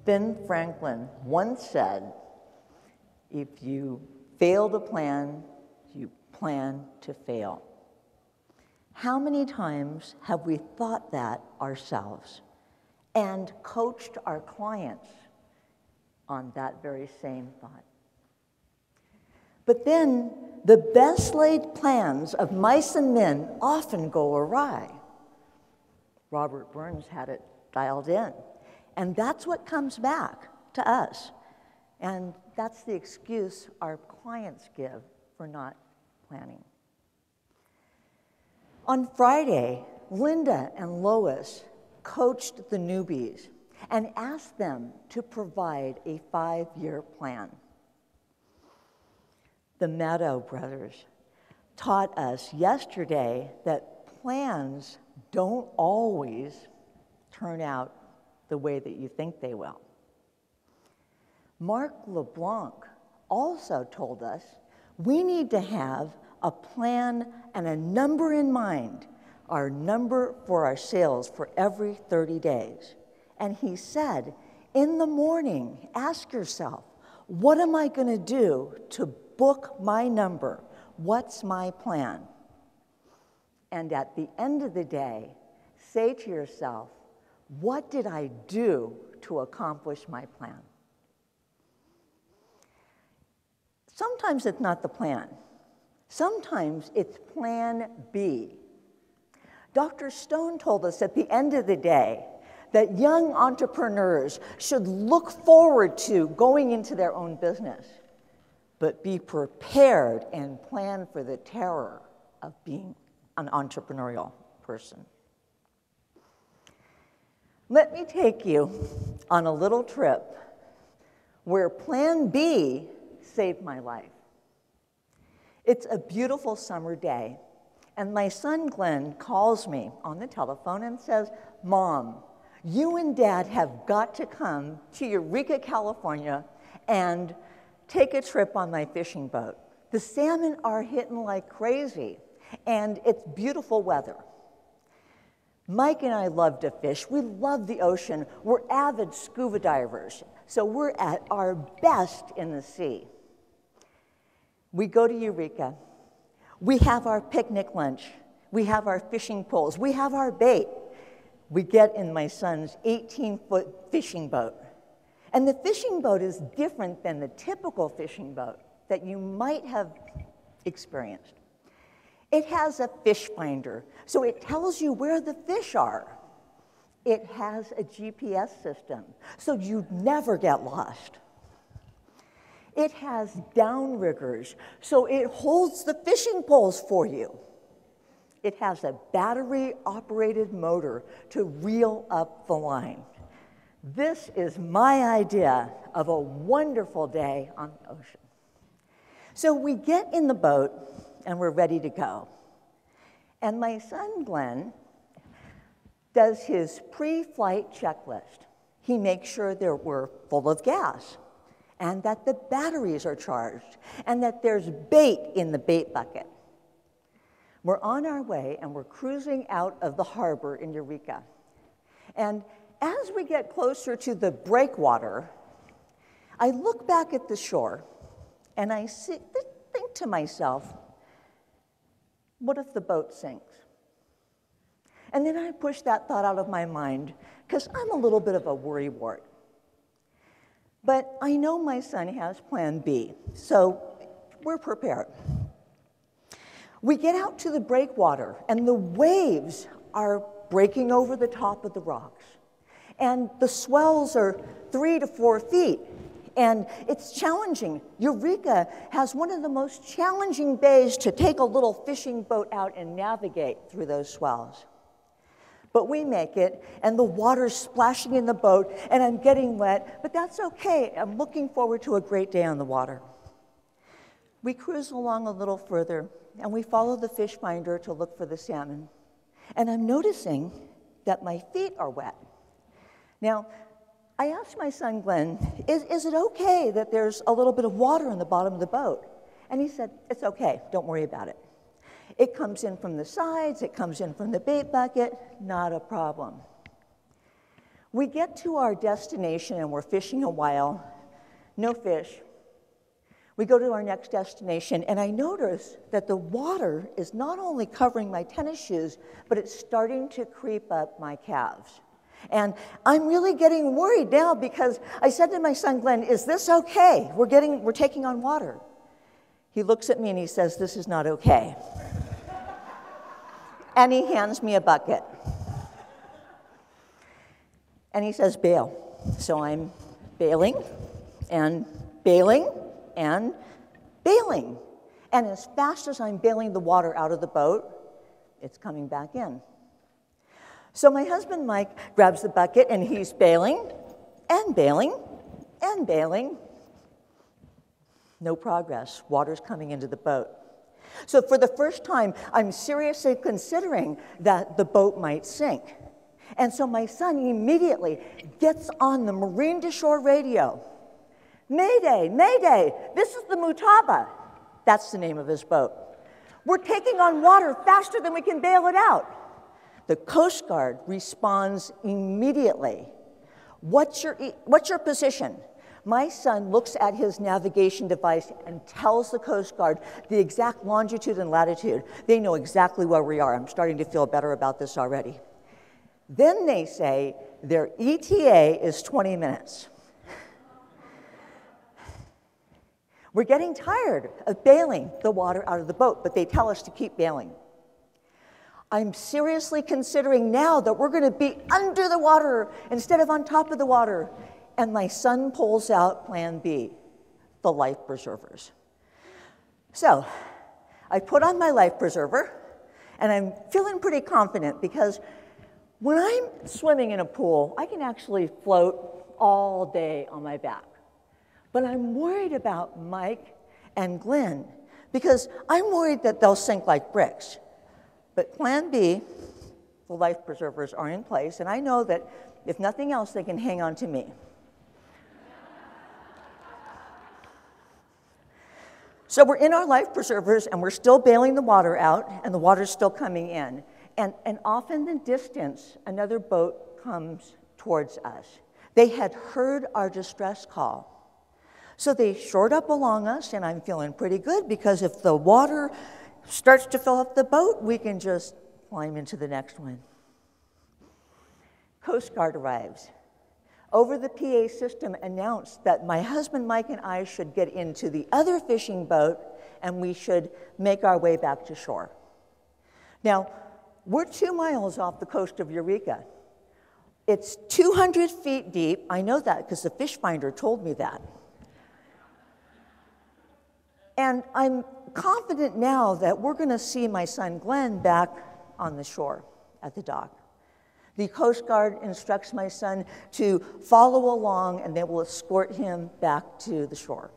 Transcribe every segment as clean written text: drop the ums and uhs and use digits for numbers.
Ben Franklin once said, if you fail to plan, you plan to fail. How many times have we thought that ourselves and coached our clients on that very same thought? But then the best laid plans of mice and men often go awry. Robert Burns had it dialed in. And that's what comes back to us. And that's the excuse our clients give for not planning. On Friday, Linda and Lois coached the newbies and asked them to provide a 5-year plan. The Maddow brothers taught us yesterday that plans don't always turn out the way that you think they will. Mark LeBlanc also told us we need to have a plan and a number in mind, our number for our sales for every 30 days. And he said, in the morning, ask yourself, what am I going to do to book my number? What's my plan? And at the end of the day, say to yourself, what did I do to accomplish my plan? Sometimes it's not the plan. Sometimes it's plan B. Dr. Stone told us at the end of the day that young entrepreneurs should look forward to going into their own business, but be prepared and plan for the terror of being an entrepreneurial person. Let me take you on a little trip where plan B saved my life. It's a beautiful summer day, and my son Glenn calls me on the telephone and says, Mom, you and Dad have got to come to Eureka, California, and take a trip on my fishing boat. The salmon are hitting like crazy, and it's beautiful weather. Mike and I love to fish. We love the ocean. We're avid scuba divers, so we're at our best in the sea. We go to Eureka. We have our picnic lunch. We have our fishing poles. We have our bait. We get in my son's 18-foot fishing boat. And the fishing boat is different than the typical fishing boat that you might have experienced. It has a fish finder, so it tells you where the fish are. It has a GPS system, so you never get lost. It has downriggers, so it holds the fishing poles for you. It has a battery-operated motor to reel up the line. This is my idea of a wonderful day on the ocean. So we get in the boat, and we're ready to go. And my son, Glenn, does his pre-flight checklist. He makes sure that we're full of gas, and that the batteries are charged, and that there's bait in the bait bucket. We're on our way, and we're cruising out of the harbor in Eureka. And as we get closer to the breakwater, I look back at the shore, and I think to myself, what if the boat sinks? And then I push that thought out of my mind, because I'm a little bit of a worrywart. But I know my son has plan B, so we're prepared. We get out to the breakwater, and the waves are breaking over the top of the rocks. And the swells are 3 to 4 feet. And it's challenging. Eureka has one of the most challenging bays to take a little fishing boat out and navigate through those swells. But we make it, and the water's splashing in the boat, and I'm getting wet, but that's okay. I'm looking forward to a great day on the water. We cruise along a little further, and we follow the fish finder to look for the salmon. And I'm noticing that my feet are wet. Now, I asked my son, Glenn, is it okay that there's a little bit of water in the bottom of the boat? And he said, it's okay, don't worry about it. It comes in from the sides, it comes in from the bait bucket, not a problem. We get to our destination and we're fishing a while, no fish. We go to our next destination, and I notice that the water is not only covering my tennis shoes, but it's starting to creep up my calves. And I'm really getting worried now because I said to my son, Glenn, is this okay? We're taking on water. He looks at me and he says, this is not okay. And he hands me a bucket. And he says, bail. So I'm bailing and bailing and bailing. And as fast as I'm bailing the water out of the boat, it's coming back in. So my husband, Mike, grabs the bucket and he's bailing and bailing and bailing. No progress. Water's coming into the boat. So for the first time, I'm seriously considering that the boat might sink. And so my son immediately gets on the marine to shore radio. Mayday, Mayday, this is the Mutaba. That's the name of his boat. We're taking on water faster than we can bail it out. The Coast Guard responds immediately. What's your position? My son looks at his navigation device and tells the Coast Guard the exact longitude and latitude. They know exactly where we are. I'm starting to feel better about this already. Then they say their ETA is 20 minutes. We're getting tired of bailing the water out of the boat, but they tell us to keep bailing. I'm seriously considering now that we're going to be under the water instead of on top of the water. And my son pulls out plan B, the life preservers. So I put on my life preserver, and I'm feeling pretty confident because when I'm swimming in a pool, I can actually float all day on my back. But I'm worried about Mike and Glenn because I'm worried that they'll sink like bricks. But plan B, the life preservers are in place, and I know that if nothing else, they can hang on to me. So we're in our life preservers, and we're still bailing the water out, and the water's still coming in. And off in the distance, another boat comes towards us. They had heard our distress call. So they shored up along us, and I'm feeling pretty good because if the water starts to fill up the boat, we can just climb into the next one. Coast Guard arrives. Over the PA system announced that my husband, Mike, and I should get into the other fishing boat, and we should make our way back to shore. Now, we're 2 miles off the coast of Eureka. It's 200 feet deep. I know that because the fish finder told me that. And I'm confident now that we're going to see my son Glenn back on the shore at the dock. The Coast Guard instructs my son to follow along, and they will escort him back to the shore.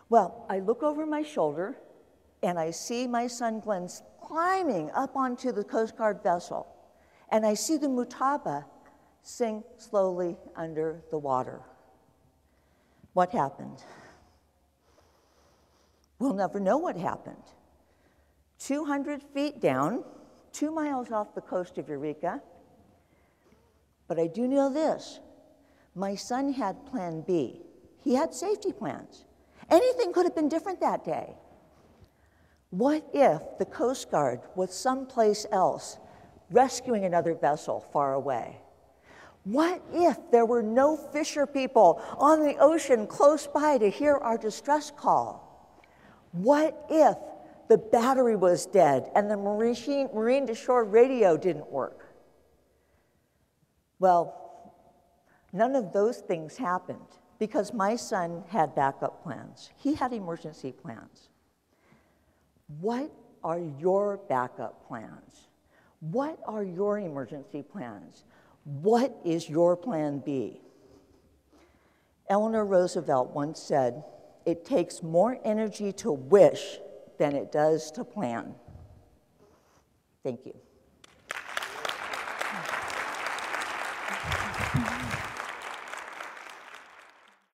Well, I look over my shoulder, and I see my son Glenn climbing up onto the Coast Guard vessel, and I see the Mutaba sink slowly under the water. What happened? We'll never know what happened. 200 feet down, 2 miles off the coast of Eureka. But I do know this. My son had plan B. He had safety plans. Anything could have been different that day. What if the Coast Guard was someplace else, rescuing another vessel far away? What if there were no fisher people on the ocean close by to hear our distress call? What if the battery was dead and the marine to shore radio didn't work? Well, none of those things happened because my son had backup plans. He had emergency plans. What are your backup plans? What are your emergency plans? What is your plan B? Eleanor Roosevelt once said, "It takes more energy to wish than it does to plan." Thank you.